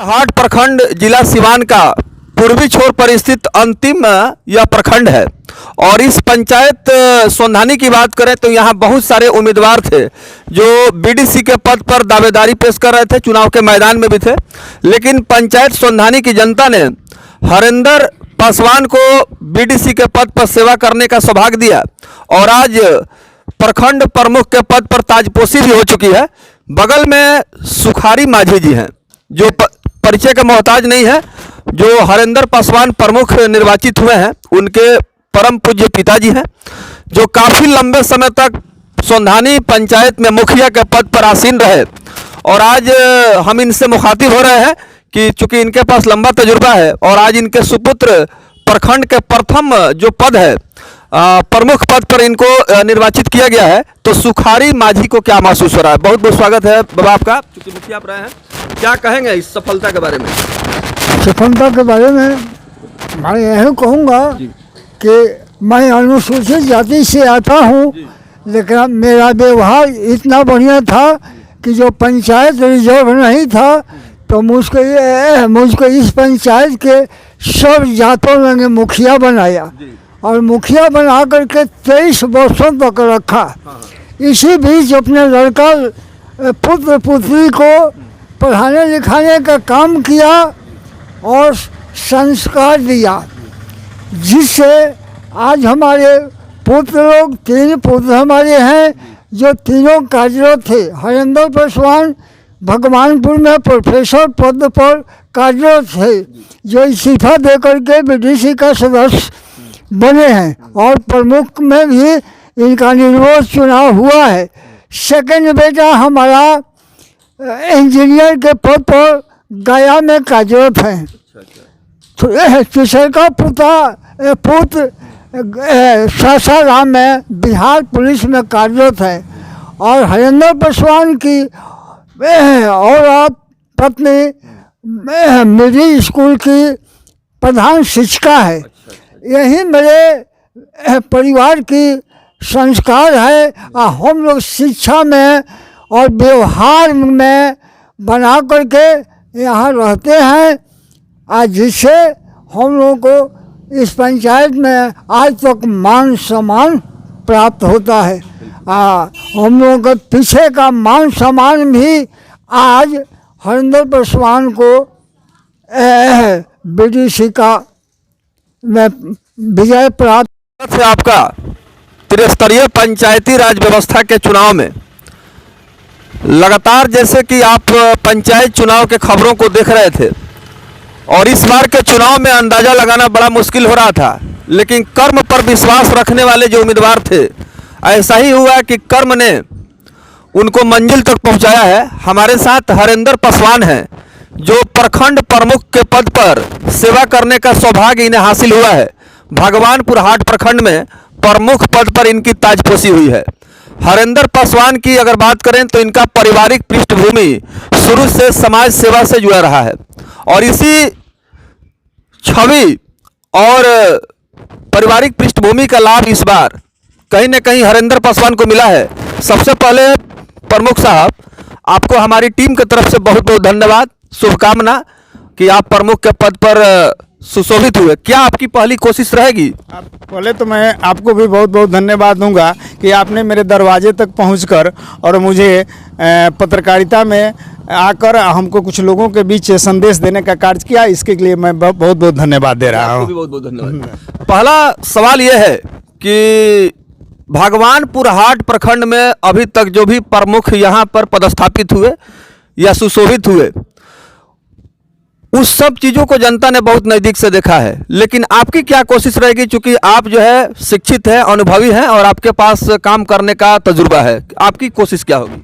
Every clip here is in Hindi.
हाट प्रखंड जिला सिवान का पूर्वी छोर पर स्थित अंतिम यह प्रखंड है। और इस पंचायत सोंधानी की बात करें तो यहाँ बहुत सारे उम्मीदवार थे जो बीडीसी के पद पर दावेदारी पेश कर रहे थे, चुनाव के मैदान में भी थे। लेकिन पंचायत सोंधानी की जनता ने हरेंद्र पासवान को बीडीसी के पद पर सेवा करने का सौभाग्य दिया और आज प्रखंड प्रमुख के पद पर ताजपोशी भी हो चुकी है। बगल में सुखारी माझी जी हैं जो परिचय के मोहताज नहीं है, जो हरेंद्र पासवान प्रमुख निर्वाचित हुए हैं। उनके परम पूज्य पिताजी हैं जो काफ़ी लंबे समय तक सोंधानी पंचायत में मुखिया के पद पर आसीन रहे। और आज हम इनसे मुखातिब हो रहे हैं कि चूंकि इनके पास लंबा तजुर्बा है और आज इनके सुपुत्र प्रखंड के प्रथम जो पद है प्रमुख पद पर इनको निर्वाचित किया गया है। तो सुखारी माझी को क्या महसूस हो रहा है? बहुत बहुत स्वागत है बाबा आपका, चूंकि मुखिया आप रहे हैं। क्या कहेंगे इस सफलता के बारे में? सफलता के बारे में मैं यही कहूँगा कि मैं अनुसूचित जाति से आता हूँ, लेकिन मेरा व्यवहार इतना बढ़िया था कि जो पंचायत रिजर्व नहीं था तो मुझको इस पंचायत के सब जातों ने मुखिया बनाया और मुखिया बना करके 23 वर्षों तक रखा। इसी बीच अपने लड़का पुत्र पुत्री को पढ़ाने लिखाने का काम किया और संस्कार दिया, जिससे आज हमारे पुत्र लोग 3 पुत्र हमारे हैं जो तीनों कार्यरत थे। हरेंद्र पासवान भगवानपुर में प्रोफेसर पद पर कार्यरत थे जो इस्तीफा दे करके बीडीसी का सदस्य बने हैं और प्रमुख में भी इनका निर्विरोध चुनाव हुआ है। सेकंड बेटा हमारा इंजीनियर के पद पर गया में कार्यरत हैं। तीसरे का पुत्र सासाराम में बिहार पुलिस में कार्यरत है और हरेंद्र पासवान की औरत पत्नी मिडिल स्कूल की प्रधान शिक्षिका है। यही मेरे परिवार की संस्कार है और हम लोग शिक्षा में और व्यवहार में बना करके यहाँ रहते हैं, आज जिससे हम लोगों को इस पंचायत में आज तक मान सम्मान प्राप्त होता है। हम लोगों के पीछे का मान सम्मान भी आज हरेंद्र पासवान को बीडीसी का में विजय प्राप्त है। आपका त्रिस्तरीय पंचायती राज व्यवस्था के चुनाव में लगातार जैसे कि आप पंचायत चुनाव के खबरों को देख रहे थे और इस बार के चुनाव में अंदाज़ा लगाना बड़ा मुश्किल हो रहा था, लेकिन कर्म पर विश्वास रखने वाले जो उम्मीदवार थे, ऐसा ही हुआ कि कर्म ने उनको मंजिल तक पहुंचाया है। हमारे साथ हरेंद्र पासवान हैं जो प्रखंड प्रमुख के पद पर सेवा करने का सौभाग्य इन्हें हासिल हुआ है। भगवानपुर हाट प्रखंड में प्रमुख पद पर इनकी ताजपोशी हुई है। हरेंद्र पासवान की अगर बात करें तो इनका पारिवारिक पृष्ठभूमि शुरू से समाज सेवा से जुड़ा रहा है और इसी छवि और पारिवारिक पृष्ठभूमि का लाभ इस बार कहीं न कहीं हरेंद्र पासवान को मिला है। सबसे पहले प्रमुख साहब, आपको हमारी टीम की तरफ से बहुत बहुत धन्यवाद, शुभकामना कि आप प्रमुख के पद पर सुशोभित हुए। क्या आपकी पहली कोशिश रहेगी? पहले तो मैं आपको भी बहुत बहुत धन्यवाद दूंगा कि आपने मेरे दरवाजे तक पहुंचकर और मुझे पत्रकारिता में आकर हमको कुछ लोगों के बीच संदेश देने का कार्य किया। इसके लिए मैं बहुत बहुत धन्यवाद दे रहा हूँ। बहुत बहुत धन्यवाद। पहला सवाल यह है कि भगवानपुर हाट प्रखंड में अभी तक जो भी प्रमुख यहाँ पर पदस्थापित हुए या सुशोभित हुए, उस सब चीज़ों को जनता ने बहुत नज़दीक से देखा है, लेकिन आपकी क्या कोशिश रहेगी? चूंकि आप जो है शिक्षित हैं, अनुभवी हैं और आपके पास काम करने का तजुर्बा है, आपकी कोशिश क्या होगी?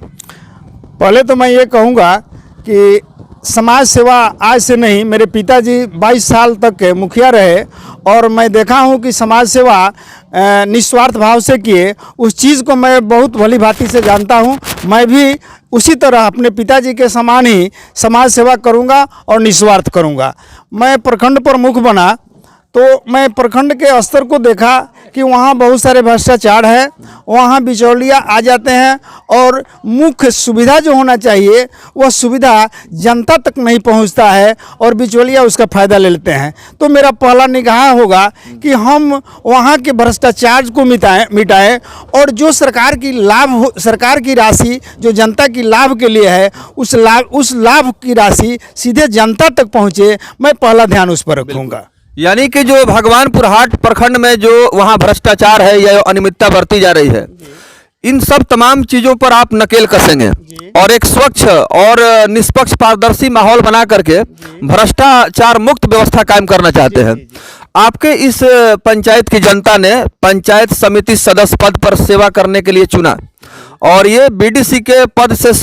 पहले तो मैं ये कहूँगा कि समाज सेवा आज से नहीं, मेरे पिताजी 22 साल तक मुखिया रहे और मैं देखा हूँ कि समाज सेवा निस्वार्थ भाव से किए, उस चीज़ को मैं बहुत भली भांति से जानता हूँ। मैं भी उसी तरह अपने पिताजी के समान ही समाज सेवा करूँगा और निस्वार्थ करूँगा। मैं प्रखंड प्रमुख बना तो मैं प्रखंड के स्तर को देखा कि वहाँ बहुत सारे भ्रष्टाचार है, वहाँ बिचौलिया आ जाते हैं और मुख्य सुविधा जो होना चाहिए वह सुविधा जनता तक नहीं पहुँचता है और बिचौलिया उसका फ़ायदा ले लेते हैं। तो मेरा पहला निगाह होगा कि हम वहाँ के भ्रष्टाचार को मिटाएं और जो सरकार की राशि जो जनता की लाभ के लिए है उस लाभ की राशि सीधे जनता तक पहुँचे, मैं पहला ध्यान उस पर रखूँगा। यानी कि जो भगवानपुर हाट प्रखंड में जो वहाँ भ्रष्टाचार है या अनियमितता बरती जा रही है, इन सब तमाम चीज़ों पर आप नकेल कसेंगे और एक स्वच्छ और निष्पक्ष पारदर्शी माहौल बना करके भ्रष्टाचार मुक्त व्यवस्था कायम करना चाहते हैं। आपके इस पंचायत की जनता ने पंचायत समिति सदस्य पद पर सेवा करने के लिए चुना और ये बीडीसी के पद से